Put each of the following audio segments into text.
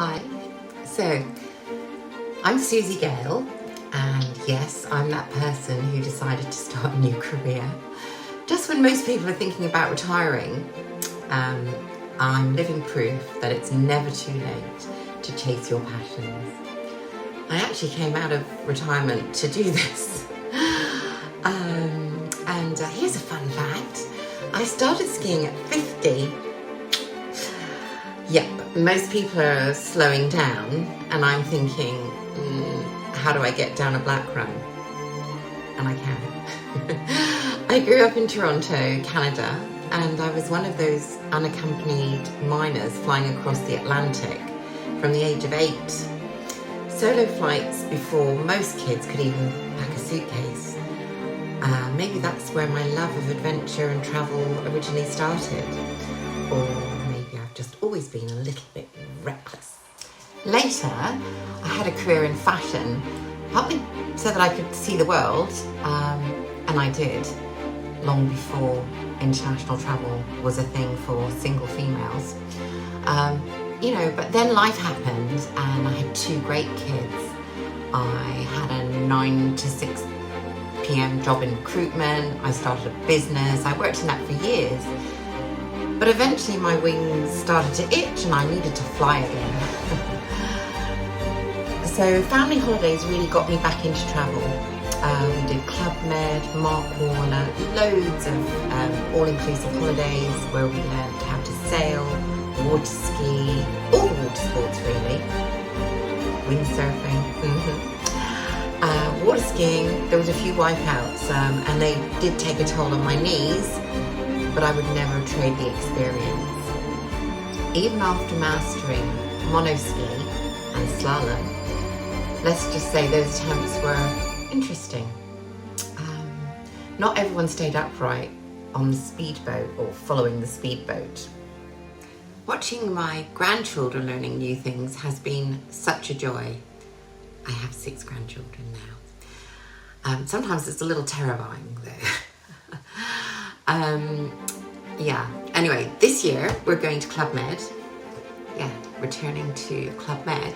Hi. So, I'm Susie Gale, and yes, I'm that person who decided to start a new career. Just when most people are thinking about retiring, I'm living proof that it's never too late to chase your passions. I actually came out of retirement to do this. And here's a fun fact. I started skiing at 50. Yep, most people are slowing down, and I'm thinking, how do I get down a black run? And I can. I grew up in Toronto, Canada, and I was one of those unaccompanied minors flying across the Atlantic from the age of 8. Solo flights before most kids could even pack a suitcase. Maybe that's where my love of adventure and travel originally started. Or maybe I've just always been a little bit reckless. Later, I had a career in fashion, partly so that I could see the world, and I did, long before international travel was a thing for single females. But then life happened and I had 2 great kids. I had a 9 to 6 p.m. job in recruitment. I started a business. I worked in that for years. But eventually my wings started to itch and I needed to fly again. So family holidays really got me back into travel. We did Club Med, Mark Warner, loads of all-inclusive holidays where we learned how to sail, water ski, all the water sports really, windsurfing, water skiing. There was a few wipeouts and they did take a toll on my knees, but I would never trade the experience. Even after mastering monoski and slalom, let's just say those attempts were interesting. Not everyone stayed upright on the speedboat or following the speedboat. Watching my grandchildren learning new things has been such a joy. I have 6 grandchildren now. Sometimes it's a little terrifying though. Anyway, this year we're going to Club Med. Returning to Club Med.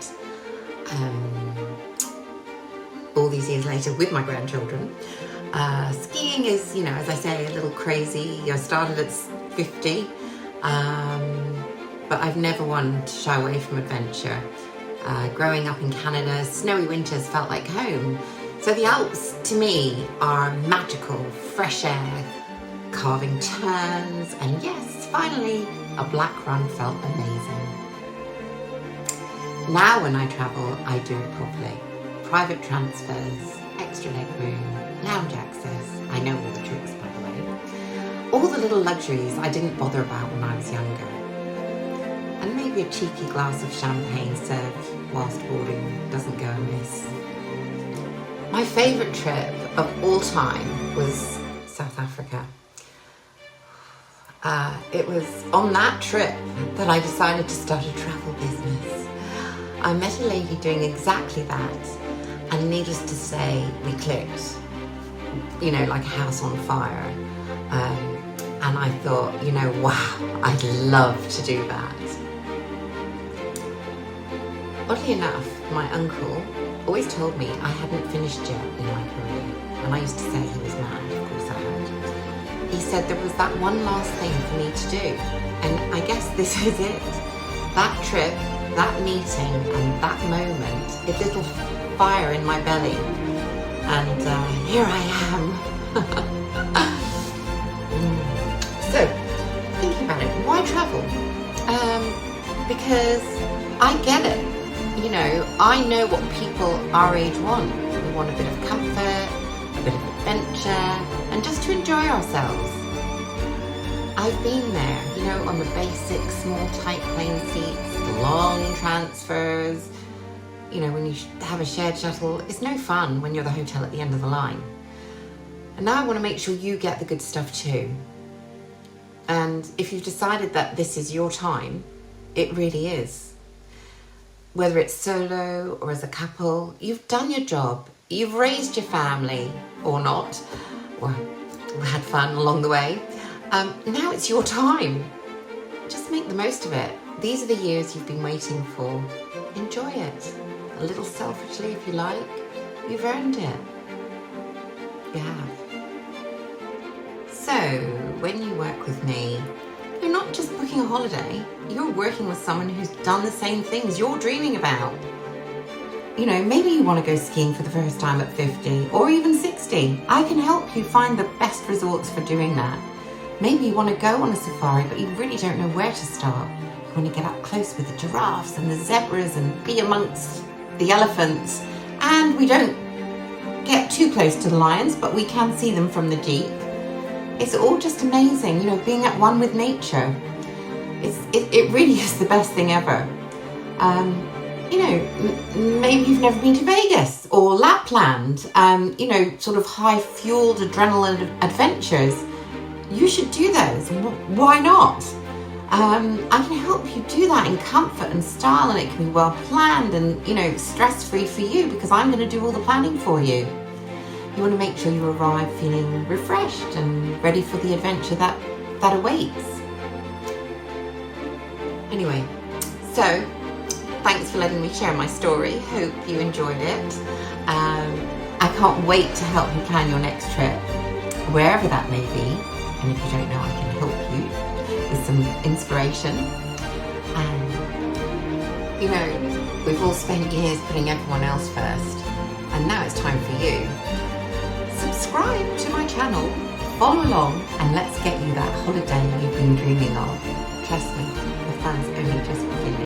All these years later with my grandchildren. Skiing is, as I say, a little crazy. I started at 50, but I've never wanted to shy away from adventure. Growing up in Canada, snowy winters felt like home. So the Alps, to me, are magical, fresh air, carving turns, and yes, finally, a black run felt amazing. Now when I travel, I do it properly. Private transfers, extra leg room, lounge access. I know all the tricks, by the way. All the little luxuries I didn't bother about when I was younger. And maybe a cheeky glass of champagne served whilst boarding doesn't go amiss. My favourite trip of all time was South Africa. It was on that trip that I decided to start a travel business. I met a lady doing exactly that, and needless to say, we clicked, like a house on fire. And I thought, wow, I'd love to do that. Oddly enough, my uncle always told me I hadn't finished yet in my career, and I used to say he was mad. Of course I had. He said there was that one last thing for me to do, and I guess this is it. That trip, that meeting, and that moment, it lit a fire in my belly, and here I am. So, thinking about it, why travel? Because I get it. I know what people our age want. We want a bit of comfort, a bit of adventure, and just to enjoy ourselves. I've been there, on the basic small tight plane seats, the long transfers. When you have a shared shuttle, it's no fun when you're the hotel at the end of the line. And now I want to make sure you get the good stuff too. And if you've decided that this is your time, it really is. Whether it's solo or as a couple, you've done your job, you've raised your family, or not, or had fun along the way. Now it's your time. Just make the most of it. these are the years you've been waiting for. Enjoy it. A little selfishly if you like. You've earned it. You have. So, when you work with me, you're not just booking a holiday, you're working with someone who's done the same things you're dreaming about. You know, maybe you want to go skiing for the first time at 50 or even 60. I can help you find the best resorts for doing that. Maybe you want to go on a safari, but you really don't know where to start. You want to get up close with the giraffes and the zebras and be amongst the elephants. And we don't get too close to the lions, but we can see them from the jeep. It's all just amazing, you know, being at one with nature. It really is the best thing ever. You know, maybe you've never been to Vegas or Lapland, you know, sort of high-fueled adrenaline adventures. You should do those. Why not? I can help you do that in comfort and style, and it can be well planned and, you know, stress-free for you because I'm going to do all the planning for you. You want to make sure you arrive feeling refreshed and ready for the adventure that awaits. Anyway, so thanks for letting me share my story. Hope you enjoyed it. I can't wait to help you plan your next trip, wherever that may be. And if you don't know, I can help you with some inspiration. And, you know, we've all spent years putting everyone else first. And now it's time for you. Subscribe to my channel, follow along, and let's get you that holiday you've been dreaming of. Trust me, the fun's only just beginning.